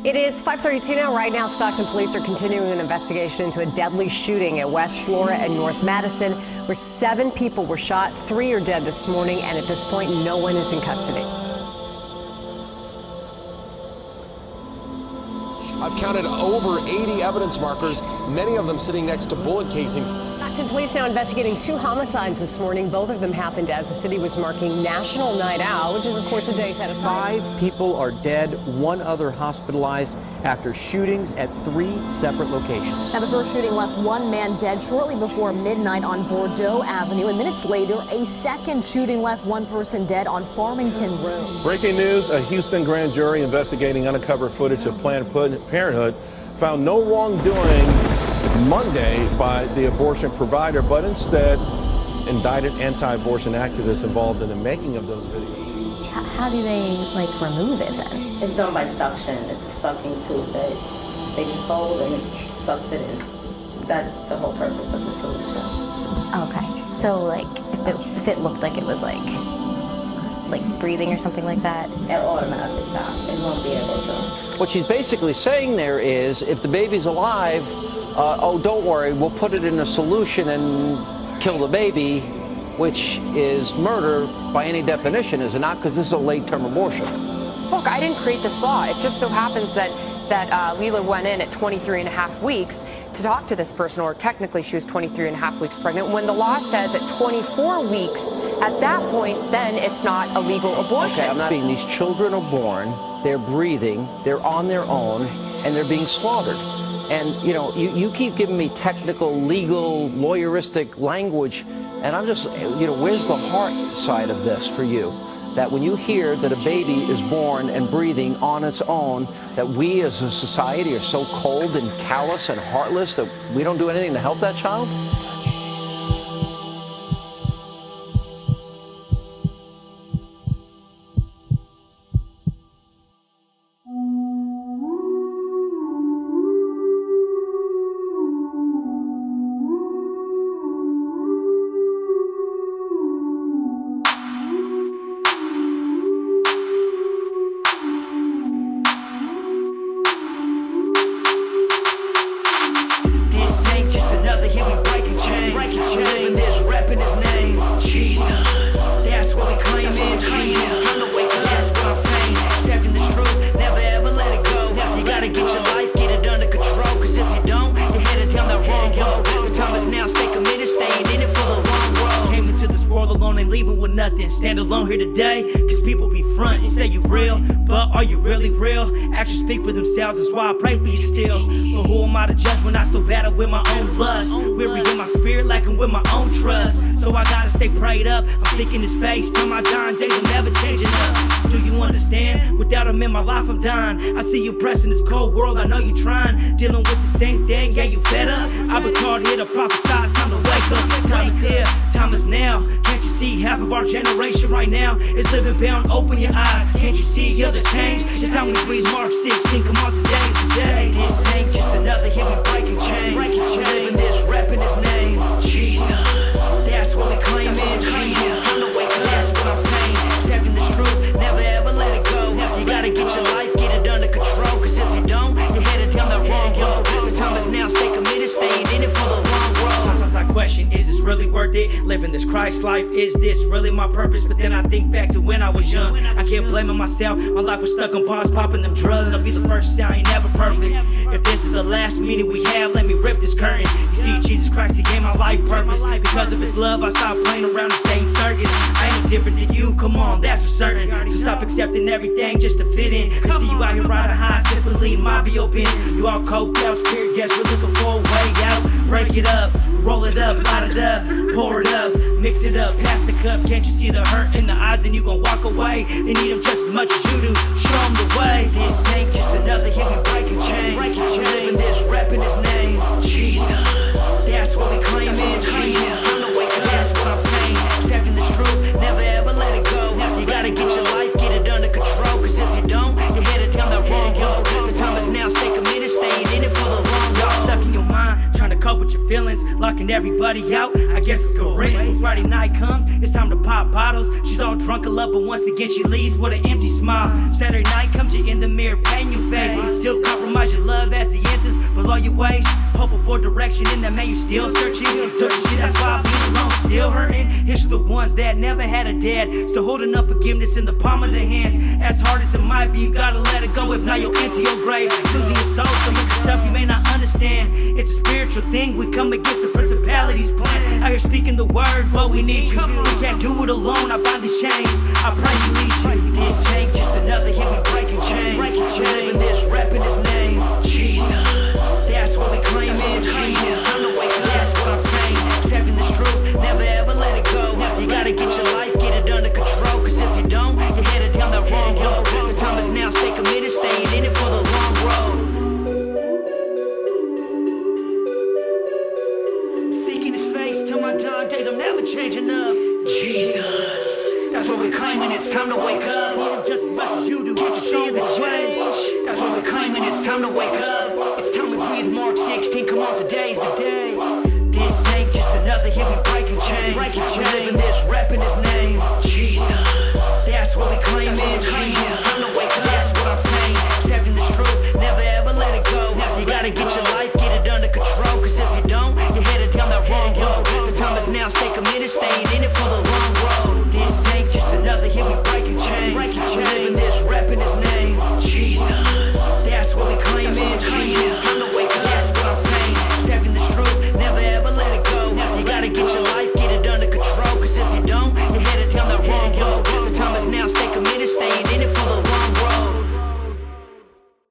It is 5:32 now. Right now, Stockton police are continuing an investigation into a deadly shooting at West Flora and North Madison, where 7 people were shot. 3 are dead this morning, and at this point, no one is in custody. I've counted over 80 evidence markers, many of them sitting next to bullet casings. Stockton police now investigating 2 homicides this morning. Both of them happened as the city was marking National Night Out, which is, of course, a day set aside. 5 people are dead, 1 other hospitalized after shootings at 3 separate locations. Now, the first shooting left 1 man dead shortly before midnight on Bordeaux Avenue, and minutes later, a second shooting left 1 person dead on Farmington Road. Breaking news, a Houston grand jury investigating uncovered footage of Planned Parenthood found no wrongdoing Monday by the abortion provider, but instead indicted anti-abortion activists involved in the making of those videos. How do they, remove it then? It's done by suction. It's a sucking tube that they just hold and it sucks it in. That's the whole purpose of the solution. Okay. So, if it looked like it was, like breathing or something like that? It automatically stops. It won't be able to. What she's basically saying there is, if the baby's alive, oh, don't worry, we'll put it in a solution and kill the baby, which is murder by any definition, is it not? Because this is a late-term abortion. Look, I didn't create this law. It just so happens that Leila went in at 23 and a half weeks to talk to this person, or technically she was 23 and a half weeks pregnant, when the law says at 24 weeks, at that point, then it's not a legal abortion. Okay, I'm not being, these children are born, they're breathing, they're on their own, and they're being slaughtered. And, you keep giving me technical, legal, lawyeristic language, and I'm just, where's the heart side of this for you? That when you hear that a baby is born and breathing on its own, that we as a society are so cold and callous and heartless that we don't do anything to help that child? Stand alone here today, cause people be front. You say you real, but are you really real? Actions speak for themselves, that's why I pray for you still. But who am I to judge when I still battle with my own lust? Weary in my spirit, lacking with my own trust. So I gotta stay prayed up, I'm seeking his face. Till my dying days, I'm never changing up. Do you understand? Without him in my life, I'm dying. I see you pressing this cold world, I know you trying. Dealing with the same thing, yeah, you fed up. I've been called here to prophesy, it's time to wake up. Time is here, time is now. Can't you see half of our generation right now is living bound? Open your eyes, can't you see you're the change? It's time we breathe Mark 16, come on, today is the day. This ain't just another human breaking chains. Living this, repping his name, Jesus. That's what we claim in Jesus. Time to wake up, that's what I'm saying. Accepting this truth, never ever let it go. You gotta get your life, get it under control. Cause if you don't, you're headed down the wrong road. The time is now, stay committed, staying in it for the long road. Sometimes I question, is this really worth it? Living this Christ life, is this really my purpose? But then I think back to when I was young. I can't blame myself, my life was stuck on pause, popping them drugs. I'll be the first to say I ain't never perfect. If this is the last meeting we have, let me rip this curtain. You see, Jesus Christ, he gave my life purpose. Because of his love, I stopped playing around the same circus. I ain't no different than you, come on, that's for certain. So stop accepting everything just to fit in. Cause see you out here riding high, sipping lean, my B.O. bin. You all coked out, spirit desperate, looking for a way out. Break it up, roll it up, light it up, pour it up, mix it up, pass the cup. Can't you see the hurt in the eyes and you gon' walk away? They need him just as much as you do, show him the way. This ain't just another human breaking chains. Living this, repping his name, Jesus. That's what we claim in Jesus. Time to wake up, that's what I'm saying. Accepting this truth, never ever let it go. You gotta get your life, get it under control. Cause if you don't, you're headed down the wrong road. The time is now, stay committed, staying in it for the long road. Stuck in your mind, trying to cope with your feelings, locking everybody out. I guess it's Corinth. When Friday night comes, it's time to pop bottles. She's all drunk a lot, but once again she leaves with an empty smile. Saturday night comes, you in the mirror, painting your face. Still waste. Hoping for direction in that man, you still searching. That's why I be alone, still hurting. Here's to the ones that never had a dad, still holding unforgiveness in the palm of their hands. As hard as it might be, you gotta let it go. If not, you'll enter your grave, losing your soul. Some of the stuff you may not understand. It's a spiritual thing. We come against the principalities plan. Out here speaking the word, but we need you. We can't do it alone. I bind these chains. I pray you lead you. This ain't just another hit. We breaking chains. Living this, repping his name. Jesus. That's what we claiming. Jesus. Time to wake up. That's what I'm saying. Accepting this truth. Never ever let it go. You gotta get your life, get it under control. Cause if you don't, you're headed down the wrong road. The time is now. Stay committed, staying in it for the long road. Seeking his face till my dying days. I'm never changing up. Jesus. That's what we're claiming, it's time to wake up. Just as much as you do, can't you see the change? That's what we're claiming, it's time to wake up. It's time to breathe, Mark 16, come on, today's the day. This ain't just another hit, we breaking chains. Living this, repping his name. Jesus, that's what we claiming. Jesus, time to wake up, that's what I'm saying. Accepting this truth, never ever let it go. You gotta get your life, get it under control. Cause if you don't, you're headed down the wrong road. The time is now, stay committed, staying in it for the long road. This ain't just another hit, we